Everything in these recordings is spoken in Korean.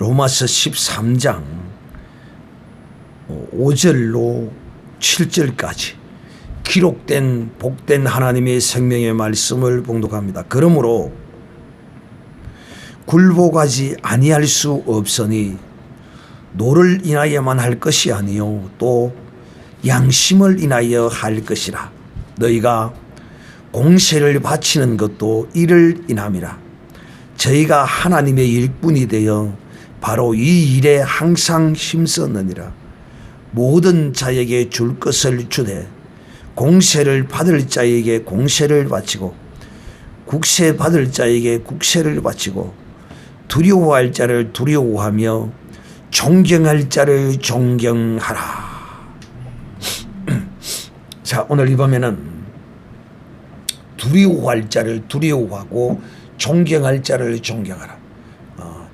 로마서 13장 5절로 7절까지 기록된 복된 하나님의 생명의 말씀을 봉독합니다. 그러므로 굴복하지 아니할 수 없으니 노를 인하여만 할 것이 아니요 또 양심을 인하여 할 것이라. 너희가 공세를 바치는 것도 이를 인함이라. 저희가 하나님의 일꾼이 되어 바로 이 일에 항상 힘썼느니라. 모든 자에게 줄 것을 주되 공세를 받을 자에게 공세를 바치고 국세 받을 자에게 국세를 바치고 두려워할 자를 두려워하며 존경할 자를 존경하라. 자, 오늘 이 밤에는 두려워할 자를 두려워하고 존경할 자를 존경하라.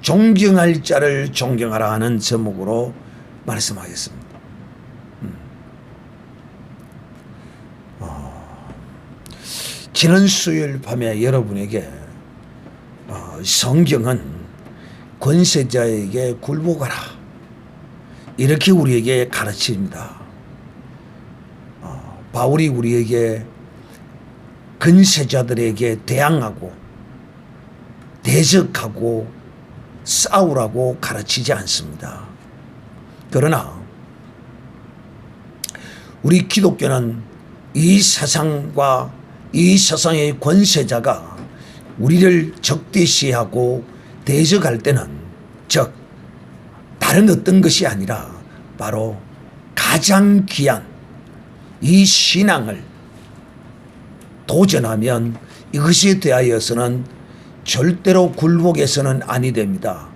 존경할 자를 존경하라 하는 제목으로 말씀하겠습니다. 지난 수요일 밤에 여러분에게 성경은 권세자에게 굴복하라 이렇게 우리에게 가르칩니다. 바울이 우리에게 근세자들에게 대항하고 대적하고 싸우라고 가르치지 않습니다. 그러나 우리 기독교는 이 세상과 이 세상의 권세자가 우리를 적대시하고 대적할 때는 즉 다른 어떤 것이 아니라 바로 가장 귀한 이 신앙을 도전하면 이것에 대하여서는 절대로 굴복해서는 아니 됩니다.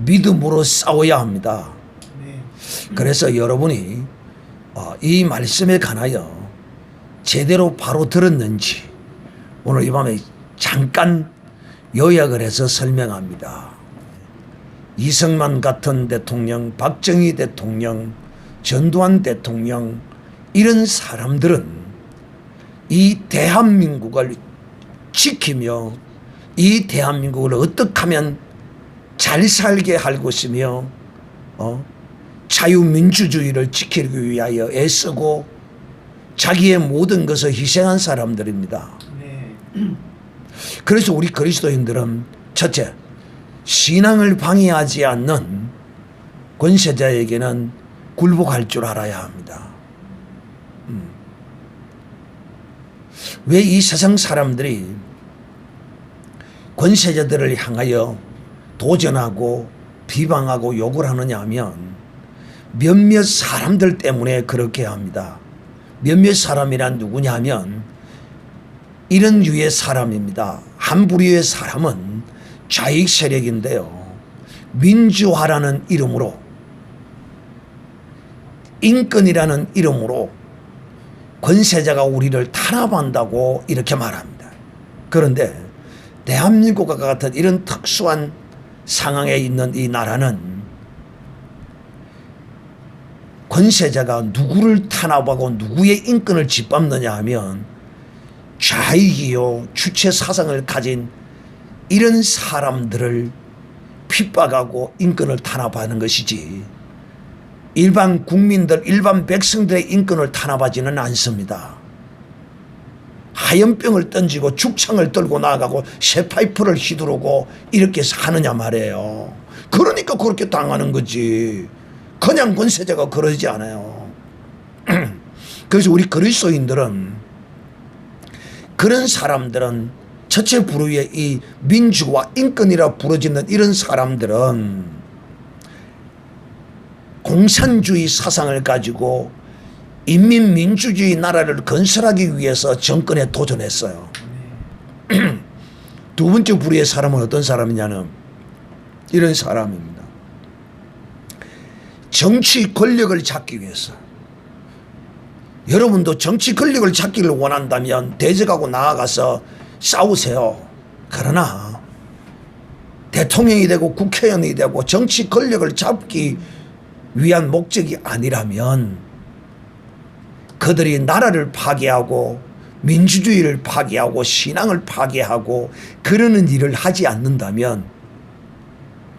믿음으로 싸워야 합니다. 그래서 여러분이 이 말씀에 관하여 제대로 바로 들었는지 오늘 이 밤에 잠깐 요약을 해서 설명합니다. 이승만 같은 대통령, 박정희 대통령, 전두환 대통령 이런 사람들은 이 대한민국을 지키며 이 대한민국을 어떻게 하면 잘 살게 할 것이며 자유민주주의를 지키기 위하여 애쓰고 자기의 모든 것을 희생한 사람들입니다. 그래서 우리 그리스도인들은 첫째, 신앙을 방해하지 않는 권세자에게는 굴복할 줄 알아야 합니다. 왜 이 세상 사람들이 권세자들을 향하여 도전하고 비방하고 욕을 하느냐 하면 몇몇 사람들 때문에 그렇게 합니다. 몇몇 사람이란 누구냐 하면 이런 유의 사람입니다. 한 부류의 사람은 좌익 세력인데요. 민주화라는 이름으로 인권이라는 이름으로 권세자가 우리를 탄압한다고 이렇게 말합니다. 그런데 대한민국과 같은 이런 특수한 상황에 있는 이 나라는 권세자가 누구를 탄압하고 누구의 인권을 짓밟느냐 하면 좌익이요 주체 사상을 가진 이런 사람들을 핍박하고 인권을 탄압하는 것이지 일반 국민들, 일반 백성들의 인권을 탄압하지는 않습니다. 하염병을 던지고 죽창을 들고 나가고 쇠파이프를 휘두르고 이렇게 하느냐 말이에요. 그러니까 그렇게 당하는 거지. 그냥 권세자가 그러지 않아요. 그래서 우리 그리스도인들은 그런 사람들은 첫째 부류의 이 민주와 인권이라 부르짖는 이런 사람들은 공산주의 사상을 가지고 인민민주주의 나라를 건설하기 위해서 정권에 도전했어요. 두 번째 부류의 사람은 어떤 사람이냐면 이런 사람입니다. 정치 권력을 잡기 위해서 여러분도 정치 권력을 잡기를 원한다면 대적하고 나아가서 싸우세요. 그러나 대통령이 되고 국회의원이 되고 정치 권력을 잡기 위한 목적이 아니라면 그들이 나라를 파괴하고 민주주의를 파괴하고 신앙을 파괴하고 그러는 일을 하지 않는다면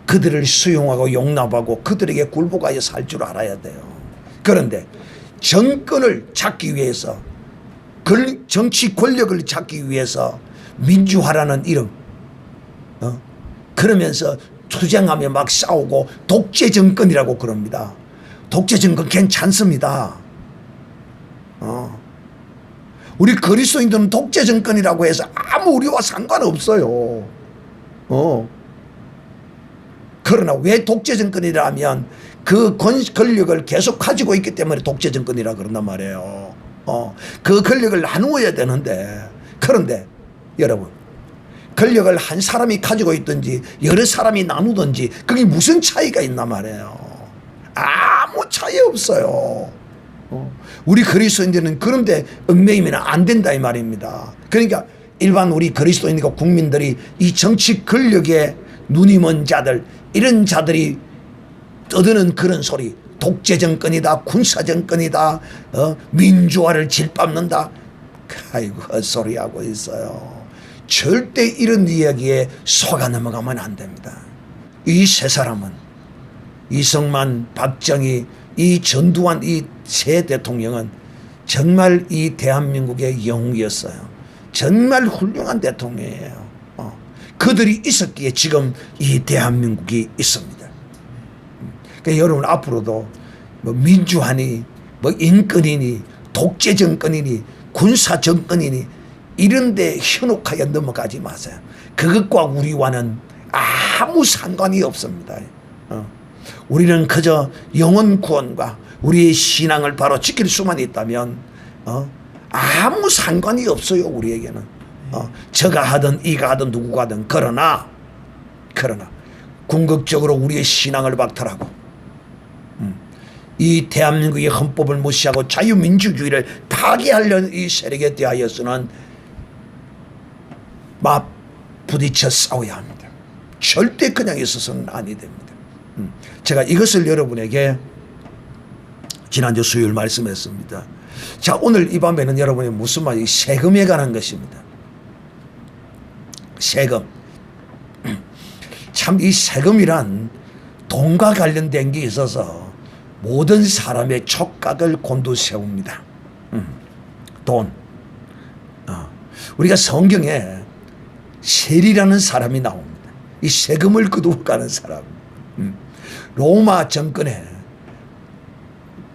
그들을 수용하고 용납하고 그들에게 굴복하여 살 줄 알아야 돼요. 그런데 정권을 찾기 위해서, 정치 권력을 찾기 위해서 민주화라는 이름, 그러면서 투쟁하며 막 싸우고 독재 정권이라고 그럽니다. 독재 정권 괜찮습니다. 우리 그리스도인들은 독재 정권이라고 해서 아무 우리와 상관없어요. 그러나 왜 독재 정권이라면 그 권력을 계속 가지고 있기 때문에 독재 정권이라 그런단 말이에요. 그 권력을 나누어야 되는데, 그런데 여러분, 권력을 한 사람이 가지고 있든지 여러 사람이 나누든지 그게 무슨 차이가 있나 말이에요. 아무 차이 없어요. 우리 그리스도인들은 그런데 얽매이면 안 된다 이 말입니다. 그러니까 일반 우리 그리스도인과 국민들이 이 정치 권력에 눈이 먼 자들, 이런 자들이 떠드는 그런 소리, 독재 정권이다, 군사 정권이다, 민주화를 짓밟는다, 아이고 헛소리하고 있어요. 절대 이런 이야기에 속아 넘어가면 안 됩니다. 이 세 사람은 이승만, 박정희, 이 전두환, 이 세 대통령은 정말 이 대한민국의 영웅이었어요. 정말 훌륭한 대통령이에요. 그들이 있었기에 지금 이 대한민국이 있습니다. 그러니까 여러분 앞으로도 뭐 민주화니 뭐 인권이니 독재 정권이니 군사 정권이니 이런 데 현혹하여 넘어가지 마세요. 그것과 우리와는 아무 상관이 없습니다. 우리는 그저 영혼 구원과 우리의 신앙을 바로 지킬 수만 있다면 아무 상관이 없어요. 우리에게는 저가 하든 이가 하든 누구가 하든. 그러나 궁극적으로 우리의 신앙을 박탈하고 이 대한민국의 헌법을 무시하고 자유민주주의를 파괴하려는 이 세력에 대하여서는 막 부딪혀 싸워야 합니다. 절대 그냥 있어서는 아니 됩니다. 제가 이것을 여러분에게 지난주 수요일 말씀했습니다. 자, 오늘 이 밤에는 여러분이 무슨 말이 세금에 관한 것입니다. 세금. 참 이 세금이란 돈과 관련된 게 있어서 모든 사람의 촉각을 곤두세웁니다. 돈. 우리가 성경에 셀이라는 사람이 나옵니다. 이 세금을 거두어가는 사람. 로마 정권에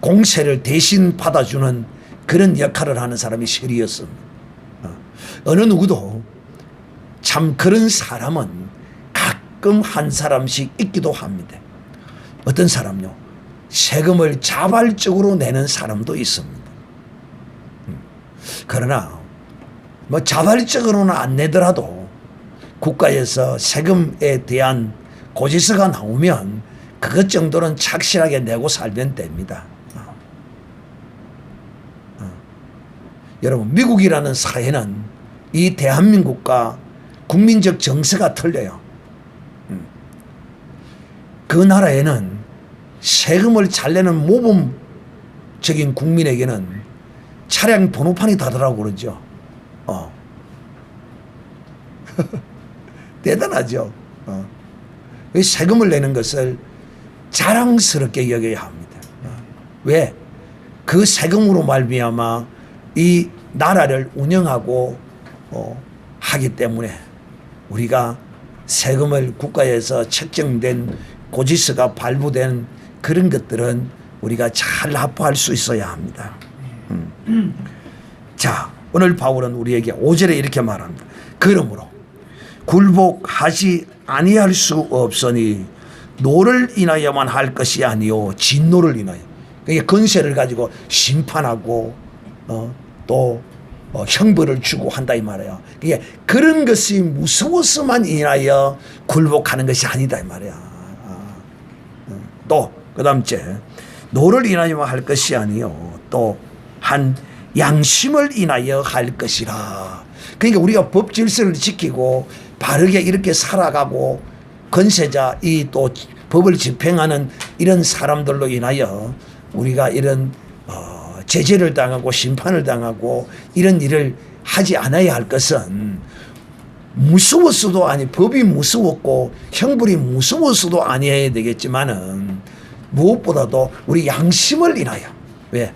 공세를 대신 받아주는 그런 역할을 하는 사람이 셀이었습니다. 어느 누구도 참 그런 사람은 가끔 한 사람씩 있기도 합니다. 어떤 사람요? 세금을 자발적으로 내는 사람도 있습니다. 그러나 뭐 자발적으로는 안 내더라도 국가에서 세금에 대한 고지서가 나오면 그것 정도는 착실하게 내고 살면 됩니다. 여러분, 미국이라는 사회는 이 대한민국과 국민적 정서가 틀려요. 그 나라에는 세금을 잘 내는 모범적인 국민에게는 차량 번호판이 다르다고 그러죠. 대단하죠. 세금을 내는 것을 자랑스럽게 여겨야 합니다. 왜? 그 세금으로 말미암아 이 나라를 운영하고 하기 때문에 우리가 세금을 국가에서 책정된 고지서가 발부된 그런 것들은 우리가 잘 납부할 수 있어야 합니다. 자, 오늘 바울은 우리에게 5절에 이렇게 말합니다. 그러므로 굴복하지 아니할 수 없으니 노를 인하여만 할 것이 아니요 진노를 인하여. 그러니까 권세를 가지고 심판하고 또 형벌을 주고 한다 이 말이에요. 그러니까 그런 것이 무서워서만 인하여 굴복하는 것이 아니다 이 말이야. 또 그다음째 노를 인하여만 할 것이 아니요 또 한 양심을 인하여 할 것이라. 그러니까 우리가 법 질서를 지키고 바르게 이렇게 살아가고 권세자 이 또 법을 집행하는 이런 사람들로 인하여 우리가 이런 제재를 당하고 심판을 당하고 이런 일을 하지 않아야 할 것은 무서웠어도 아니 법이 무서웠고 형벌이 무서웠어도 아니어야 되겠지만은 무엇보다도 우리 양심을 인하여 왜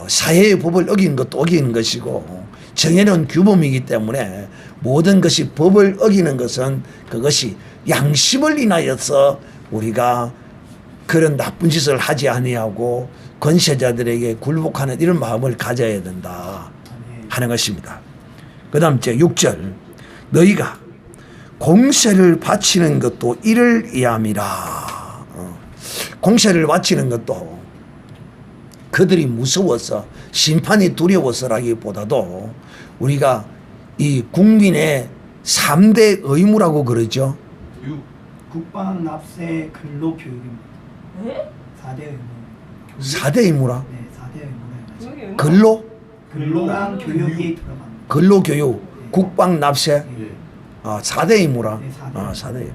사회의 법을 어기는 것도 어기는 것이고 정해놓은 규범이기 때문에 모든 것이 법을 어기는 것은 그것이 양심을 인하여서 우리가 그런 나쁜 짓을 하지 아니하고 권세자들에게 굴복하는 이런 마음을 가져야 된다 하는 것입니다. 그 다음 제 6절 너희가 공세를 바치는 것도 이를 위함이라. 공세를 바치는 것도 그들이 무서워서 심판이 두려워서라기보다도 우리가 이 국민의 3대 의무라고 그러죠. 국방, 납세, 근로, 교육입니다. 네? 4대 의무. 4대 의무라? 네, 4대 의무를 가지고. 근로? 근로랑 교육이 들어갑니다. 근로, 교육, 네. 국방, 납세? 네. 4대 의무라? 네, 4대. 4대 의무.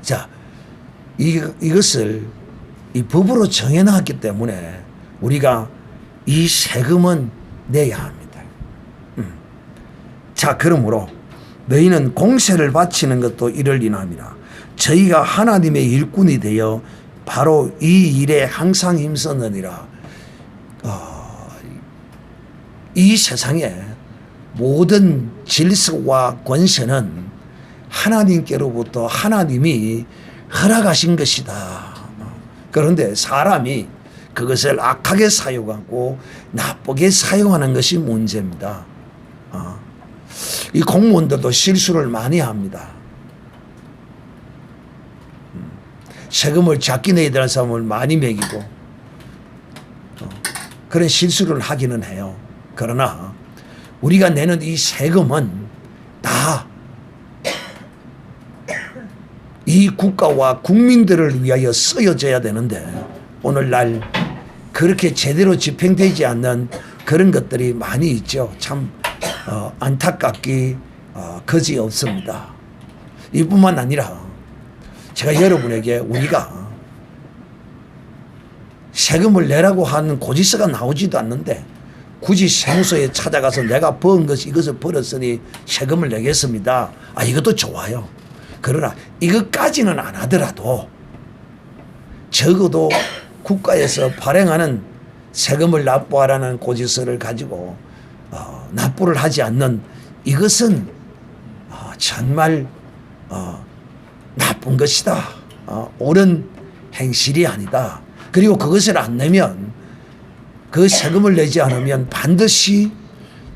자, 이것을 이 법으로 정해놨기 때문에 우리가 이 세금은 내야 합니다. 자, 그러므로 너희는 공세를 바치는 것도 이를 인함이라. 저희가 하나님의 일꾼이 되어 바로 이 일에 항상 힘쓰느니라. 이 세상에 모든 질서와 권세는 하나님께로부터 하나님이 허락하신 것이다. 그런데 사람이 그것을 악하게 사용하고 나쁘게 사용하는 것이 문제입니다. 이 공무원들도 실수를 많이 합니다. 세금을 작게 내야 되는 사람을 많이 매기고 그런 실수를 하기는 해요. 그러나 우리가 내는 이 세금은 다 이 국가와 국민들을 위하여 쓰여져야 되는데 오늘날 그렇게 제대로 집행되지 않는 그런 것들이 많이 있죠. 참 안타깝기 거지없습니다. 이뿐만 아니라 제가 여러분에게 우리가 세금을 내라고 하는 고지서가 나오지도 않는데 굳이 세무서에 찾아가서 내가 번 것이 이것을 벌었으니 세금을 내겠습니다. 이것도 좋아요. 그러나 이것까지는 안 하더라도 적어도 국가에서 발행하는 세금을 납부하라는 고지서를 가지고 납부를 하지 않는 이것은 정말 나쁜 것이다. 옳은 행실이 아니다. 그리고 그것을 안 내면 그 세금을 내지 않으면 반드시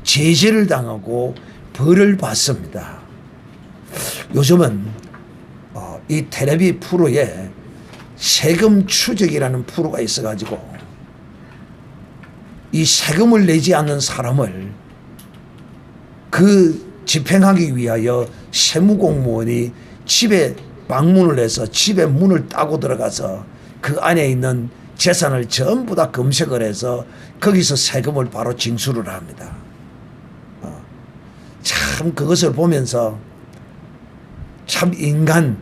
제재를 당하고 벌을 받습니다. 요즘은 이 텔레비 프로에 세금 추적이라는 프로가 있어가지고 이 세금을 내지 않는 사람을 그 집행하기 위하여 세무공무원이 집에 방문을 해서 집에 문을 따고 들어가서 그 안에 있는 재산을 전부 다 검색을 해서 거기서 세금을 바로 징수를 합니다. 참 그것을 보면서 참 인간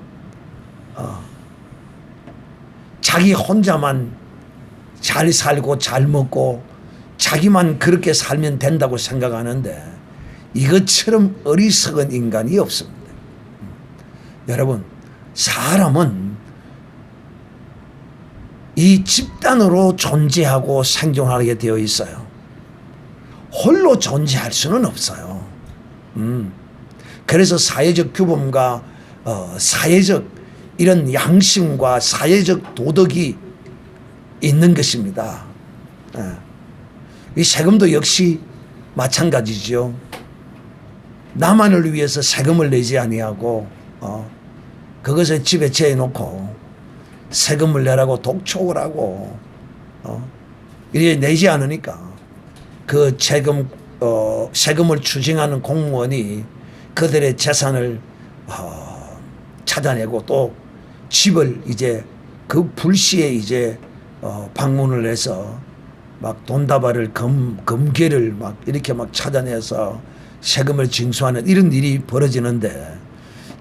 자기 혼자만 잘 살고 잘 먹고 자기만 그렇게 살면 된다고 생각하는데 이것처럼 어리석은 인간이 없습니다. 여러분, 사람은 이 집단으로 존재하고 생존하게 되어 있어요. 홀로 존재할 수는 없어요. 그래서 사회적 규범과 사회적 이런 양심과 사회적 도덕이 있는 것입니다. 이 세금도 역시 마찬가지죠. 나만을 위해서 세금을 내지 아니하고 그것을 집에 재놓고 세금을 내라고 독촉을 하고 이렇게 내지 않으니까 그 세금을 추징하는 공무원이 그들의 재산을 찾아내고 또 집을 이제 그 불시에 이제 방문을 해서 막 돈다발을 금괴를 막 이렇게 막 찾아내서 세금을 징수하는 이런 일이 벌어지는데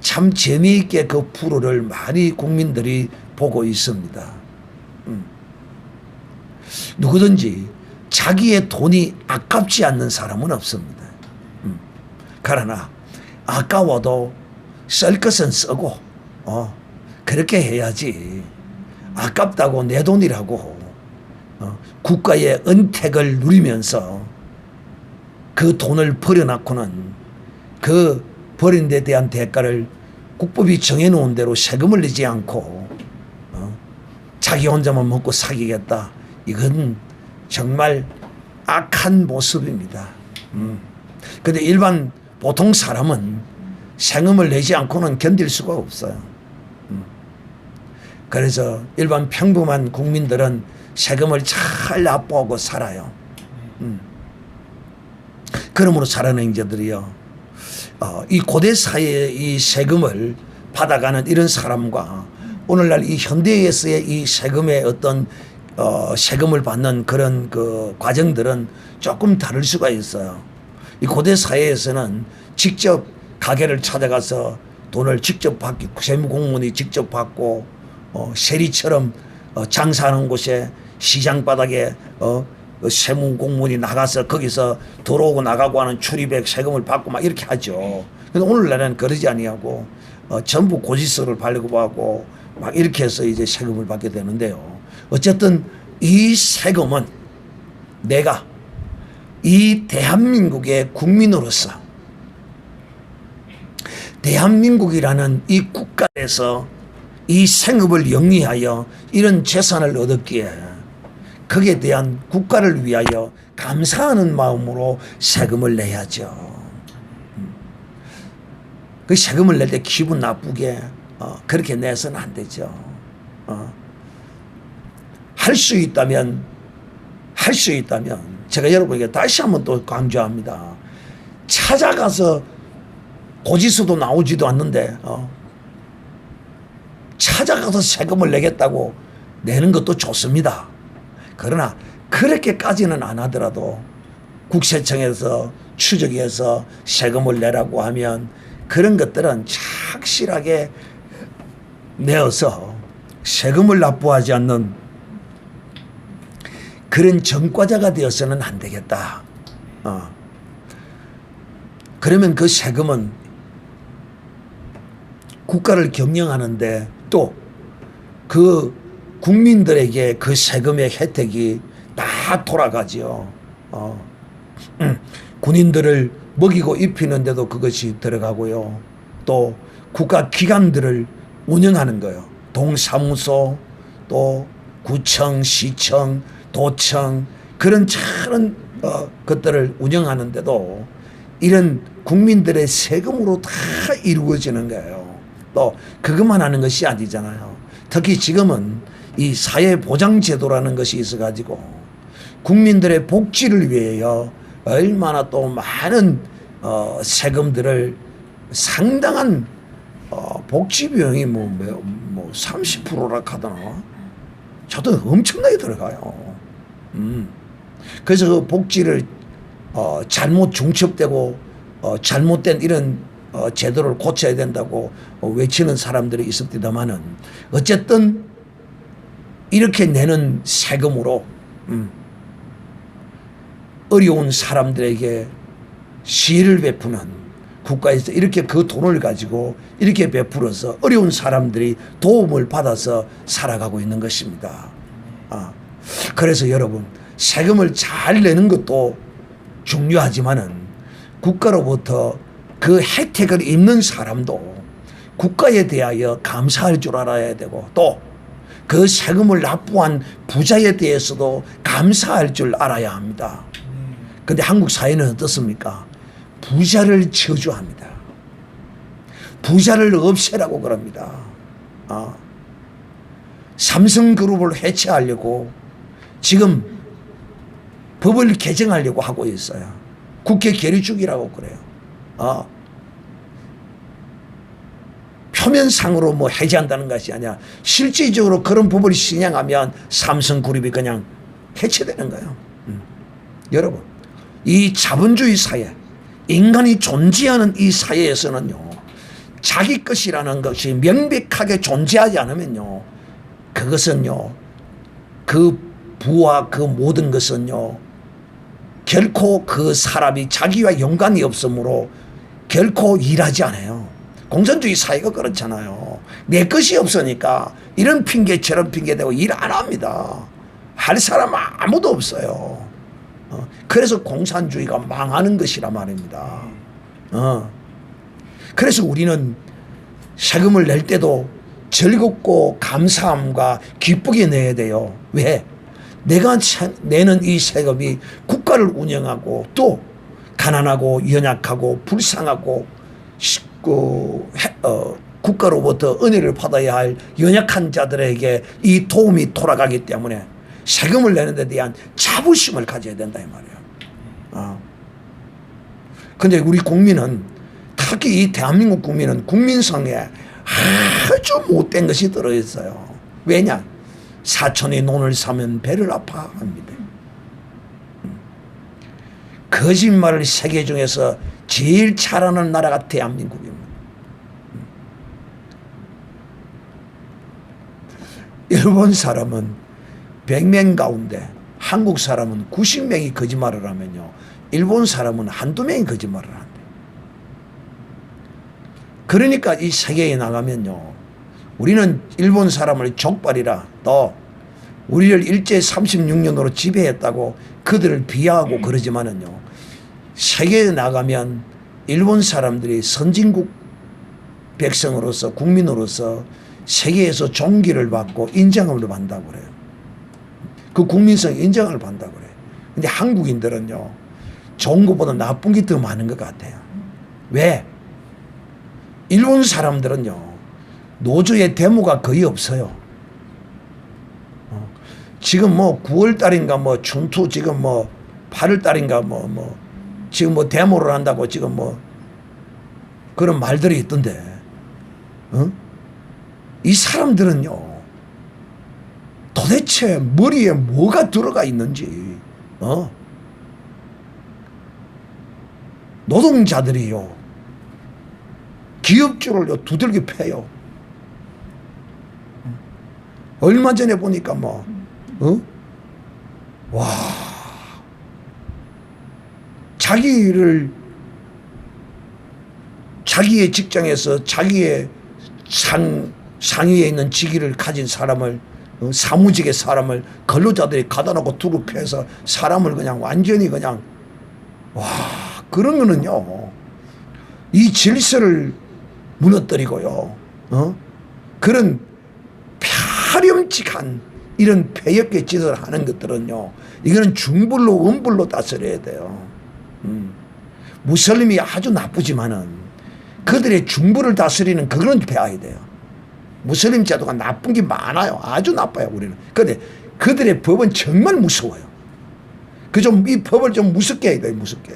참 재미있게 그 프로를 많이 국민들이 보고 있습니다. 누구든지 자기의 돈이 아깝지 않는 사람은 없습니다. 그러나 아까워도 쓸 것은 쓰고 그렇게 해야지. 아깝다고 내 돈이라고 국가의 은택을 누리면서 그 돈을 버려놓고는 그 버린 데 대한 대가를 국법이 정해놓은 대로 세금을 내지 않고 자기 혼자만 먹고 사기겠다. 이건 정말 악한 모습입니다. 근데 일반 보통 사람은 세금을 내지 않고는 견딜 수가 없어요. 그래서 일반 평범한 국민들은 세금을 잘 납부하고 살아요. 그러므로 살아낸 자들이요. 이 고대 사회의 이 세금을 받아가는 이런 사람과 오늘날 이 현대에서의 이 세금의 어떤 세금을 받는 그런 그 과정들은 조금 다를 수가 있어요. 이 고대 사회에서는 직접 가게를 찾아가서 돈을 직접 받기, 세무공무원이 직접 받고 세리처럼 장사하는 곳에 시장 바닥에 세무공무원이 나가서 거기서 들어오고 나가고 하는 출입액 세금을 받고 막 이렇게 하죠. 근데 오늘날은 그러지 아니하고 전부 고지서를 발급하고 막 이렇게 해서 이제 세금을 받게 되는데요. 어쨌든 이 세금은 내가 이 대한민국의 국민으로서 대한민국이라는 이 국가에서 이 생업을 영위하여 이런 재산을 얻었기에 거기에 대한 국가를 위하여 감사하는 마음으로 세금을 내야죠. 그 세금을 낼 때 기분 나쁘게 그렇게 내서는 안 되죠. 할 수 있다면 제가 여러분에게 다시 한번 또 강조합니다. 찾아가서 고지서도 나오지도 않는데 찾아가서 세금을 내겠다고 내는 것도 좋습니다. 그러나 그렇게까지는 안 하더라도 국세청에서 추적해서 세금을 내라고 하면 그런 것들은 착실하게 내어서 세금을 납부하지 않는 그런 전과자가 되어서는 안 되겠다. 그러면 그 세금은 국가를 경영하는데 또 그 국민들에게 그 세금의 혜택이 다 돌아가지요. 군인들을 먹이고 입히는데도 그것이 들어가고요. 또 국가 기관들을 운영하는 거예요. 동사무소, 또 구청, 시청, 도청 그런 많은 것들을 운영하는데도 이런 국민들의 세금으로 다 이루어지는 거예요. 또 그것만 하는 것이 아니잖아요. 특히 지금은 이 사회보장제도라는 것이 있어가지고 국민들의 복지를 위하여 얼마나 또 많은 세금들을 상당한 복지 비용이 뭐 30%라 하더나 저도 엄청나게 들어가요. 그래서 그 복지를 잘못 중첩되고 잘못된 이런 제도를 고쳐야 된다고 외치는 사람들이 있었디다마는 어쨌든 이렇게 내는 세금으로 어려운 사람들에게 시혜를 베푸는 국가에서 이렇게 그 돈을 가지고 이렇게 베풀어서 어려운 사람들이 도움을 받아서 살아가고 있는 것입니다. 그래서 여러분 세금을 잘 내는 것도 중요하지만은 국가로부터 그 혜택을 입는 사람도 국가에 대하여 감사할 줄 알아야 되고 또 그 세금을 납부한 부자에 대해서도 감사할 줄 알아야 합니다. 근데 한국 사회는 어떻습니까? 부자를 저주합니다. 부자를 없애라고 그럽니다. 삼성그룹을 해체하려고 지금 법을 개정하려고 하고 있어요. 국회 결의 중이라고 그래요. 표면상으로 뭐 해제한다는 것이 아니라 실질적으로 그런 법을 시행하면 삼성그룹이 그냥 해체되는 거예요. 여러분, 이 자본주의 사회, 인간이 존재하는 이 사회에서는요, 자기 것이라는 것이 명백하게 존재하지 않으면요, 그것은요, 그 부와 그 모든 것은요, 결코 그 사람이 자기와 연관이 없으므로 결코 일하지 않아요. 공산주의 사회가 그렇잖아요. 내 것이 없으니까 이런 핑계 저런 핑계 대고 일 안 합니다. 할 사람 아무도 없어요. 그래서 공산주의가 망하는 것이라 말입니다. 그래서 우리는 세금을 낼 때도 즐겁고 감사함과 기쁘게 내야 돼요. 왜? 내가 내는 이 세금이 국가를 운영하고 또 가난하고 연약하고 불쌍하고 국가로부터 은혜를 받아야 할 연약한 자들에게 이 도움이 돌아가기 때문에 세금을 내는 데 대한 자부심을 가져야 된다 이 말이에요. 근데 우리 국민은, 특히 이 대한민국 국민은 국민성에 아주 못된 것이 들어있어요. 왜냐? 사촌이 논을 사면 배를 아파합니다. 거짓말을 세계 중에서 제일 잘하는 나라가 대한민국입니다. 일본 사람은 100명 가운데 한국 사람은 90명이 거짓말을 하면요, 일본 사람은 한두 명이 거짓말을 한대요. 그러니까 이 세계에 나가면요, 우리는 일본 사람을 족발이라, 또 우리를 일제 36년으로 지배했다고 그들을 비하하고 그러지만은요, 세계에 나가면 일본 사람들이 선진국 백성으로서, 국민으로서 세계에서 존귀를 받고 인정을 받는다고 그래요. 그 국민성 인정을 받는다고 그래요. 근데 한국인들은요, 좋은 것보다 나쁜 게 더 많은 것 같아요. 왜? 일본 사람들은요, 노조의 데모가 거의 없어요. 지금 뭐 9월 달인가 뭐 춘투, 지금 뭐 8월 달인가 지금 뭐 데모를 한다고 지금 뭐 그런 말들이 있던데, 이 사람들은요, 도대체 머리에 뭐가 들어가 있는지, 노동자들이요, 기업주를 두들겨 패요. 얼마 전에 보니까 와, 자기의 직장에서 자기의 상위에 있는 직위를 가진 사람을, 사무직의 사람을 근로자들이 가다 놓고 두루 패서 사람을 그냥 완전히 그냥, 와, 그런 거는요, 이 질서를 무너뜨리고요, 그런 파렴직한 이런 폐역의 짓을 하는 것들은요, 이거는 중불로 음불로 다스려야 돼요. 무슬림이 아주 나쁘지만은 그들의 중불을 다스리는 그거는 배워야 돼요. 무슬림 제도가 나쁜 게 많아요. 아주 나빠요, 우리는. 그런데 그들의 법은 정말 무서워요. 이 법을 좀 무섭게 해야 돼요, 무섭게.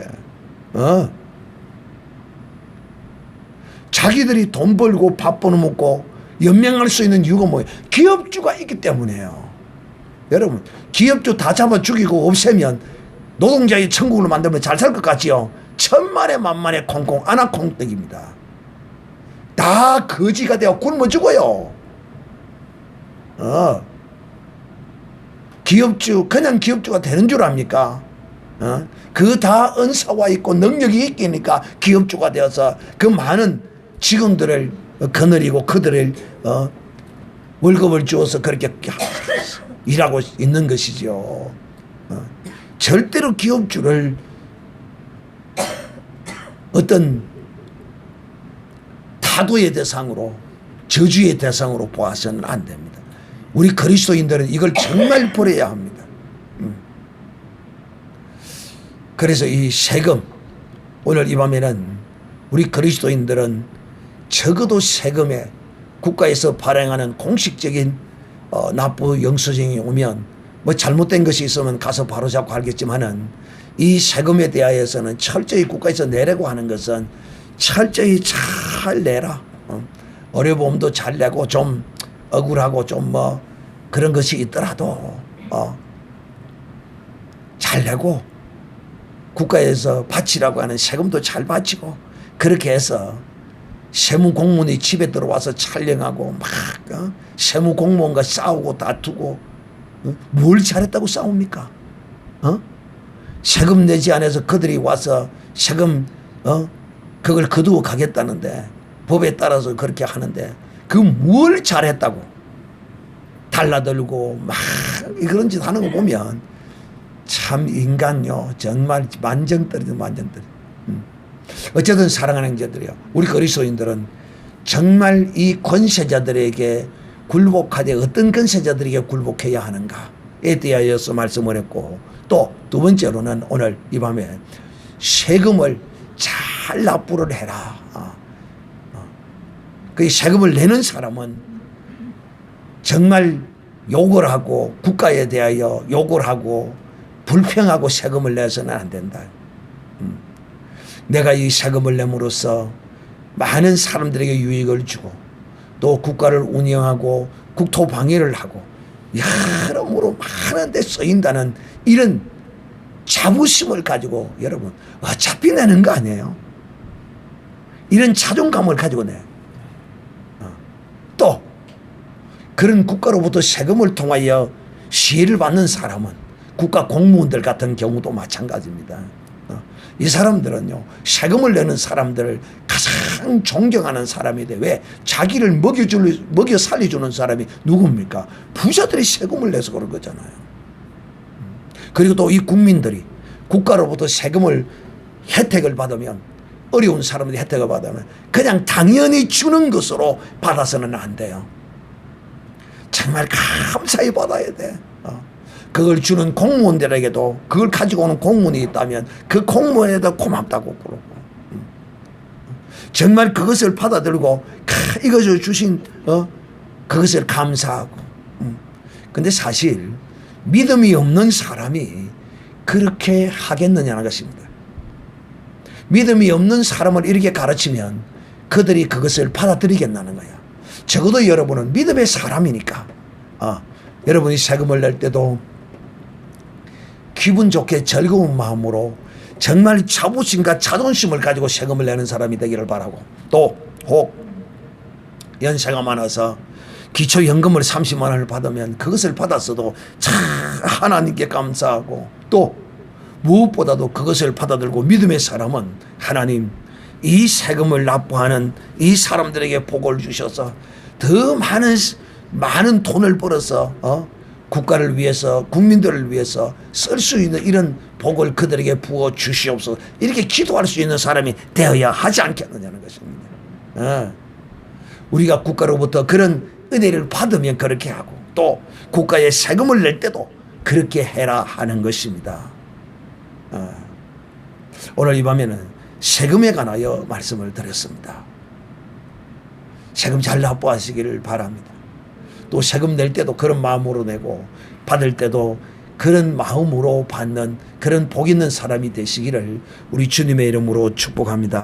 자기들이 돈 벌고 밥 벌어먹고 연명할 수 있는 이유가 뭐예요? 기업주가 있기 때문이에요. 여러분, 기업주 다 잡아 죽이고 없애면 노동자의 천국을 만들면 잘 살 것 같지요? 천만에 만만에 콩콩 아나콩떡입니다. 다 거지가 되어 굶어 죽어요. 기업주, 그냥 기업주가 되는 줄 압니까? 그 다 은사와 있고 능력이 있기니까 기업주가 되어서 그 많은 직원들을 거느리고 그들을 월급을 주어서 그렇게 일하고 있는 것이죠. 절대로 기업주를 어떤 타도의 대상으로, 저주의 대상으로 보아서는 안 됩니다. 우리 그리스도인들은 이걸 정말 버려야 합니다. 그래서 이 세금, 오늘 이 밤에는 우리 그리스도인들은 적어도 세금에 국가에서 발행하는 공식적인 납부 영수증이 오면 뭐 잘못된 것이 있으면 가서 바로잡고 하겠지만은, 이 세금에 대하여서는 철저히 국가에서 내라고 하는 것은 철저히 잘 내라. 어려움도 잘 내고 좀 억울하고 좀 그런 것이 있더라도 잘 내고 국가에서 바치라고 하는 세금도 잘 바치고, 그렇게 해서 세무 공무원이 집에 들어와서 촬영하고 막 세무 공무원과 싸우고 다투고, 뭘 잘했다고 싸웁니까? 세금 내지 않아서 그들이 와서 세금 그걸 거두어 가겠다는데 법에 따라서 그렇게 하는데 그 뭘 잘했다고 달라들고 막 그런 짓 하는 거 보면 참 인간요 정말 만정떨이죠 만정떨. 어쨌든 사랑하는 자들이요 우리 그리스도인들은 정말 이 권세자들에게 굴복하되 어떤 권세자들에게 굴복해야 하는가에 대하여서 말씀을 했고 또 두 번째로는 오늘 이 밤에 세금을 잘 납부를 해라. 그 세금을 내는 사람은 정말 욕을 하고 국가에 대하여 욕을 하고 불평하고 세금을 내서는 안 된다. 내가 이 세금을 내므로써 많은 사람들에게 유익을 주고 또 국가를 운영하고 국토 방위를 하고 여러모로 많은 데 쓰인다는 이런 자부심을 가지고 여러분 어차피 내는 거 아니에요. 이런 자존감을 가지고 내. 또 그런 국가로부터 세금을 통하여 시혜를 받는 사람은 국가 공무원들 같은 경우도 마찬가지입니다. 이 사람들은요 세금을 내는 사람들을 가장 존경하는 사람이 돼. 왜? 자기를 먹여 살려주는 사람이 누굽니까? 부자들이 세금을 내서 그런 거잖아요. 그리고 또 이 국민들이 국가로부터 세금을 혜택을 받으면 어려운 사람들이 혜택을 받으면 그냥 당연히 주는 것으로 받아서는 안 돼요. 정말 감사히 받아야 돼. 그걸 주는 공무원들에게도 그걸 가지고 오는 공무원이 있다면 그 공무원에도 고맙다고 그러고 정말 그것을 받아들고 이것을 주신 그것을 감사하고 근데 사실 믿음이 없는 사람이 그렇게 하겠느냐는 것입니다. 믿음이 없는 사람을 이렇게 가르치면 그들이 그것을 받아들이겠다는 거야. 적어도 여러분은 믿음의 사람이니까 여러분이 세금을 낼 때도 기분 좋게 즐거운 마음으로 정말 자부심과 자존심을 가지고 세금을 내는 사람이 되기를 바라고 또 혹 연세가 많아서 기초연금을 30만 원을 받으면 그것을 받았어도 참 하나님께 감사하고 또 무엇보다도 그것을 받아들고 믿음의 사람은 하나님 이 세금을 납부하는 이 사람들에게 복을 주셔서 더 많은 돈을 벌어서 국가를 위해서 국민들을 위해서 쓸 수 있는 이런 복을 그들에게 부어 주시옵소서 이렇게 기도할 수 있는 사람이 되어야 하지 않겠느냐는 것입니다. 우리가 국가로부터 그런 은혜를 받으면 그렇게 하고 또 국가에 세금을 낼 때도 그렇게 해라 하는 것입니다. 오늘 이 밤에는 세금에 관하여 말씀을 드렸습니다. 세금 잘 납부하시기를 바랍니다. 또 세금 낼 때도 그런 마음으로 내고 받을 때도 그런 마음으로 받는 그런 복 있는 사람이 되시기를 우리 주님의 이름으로 축복합니다.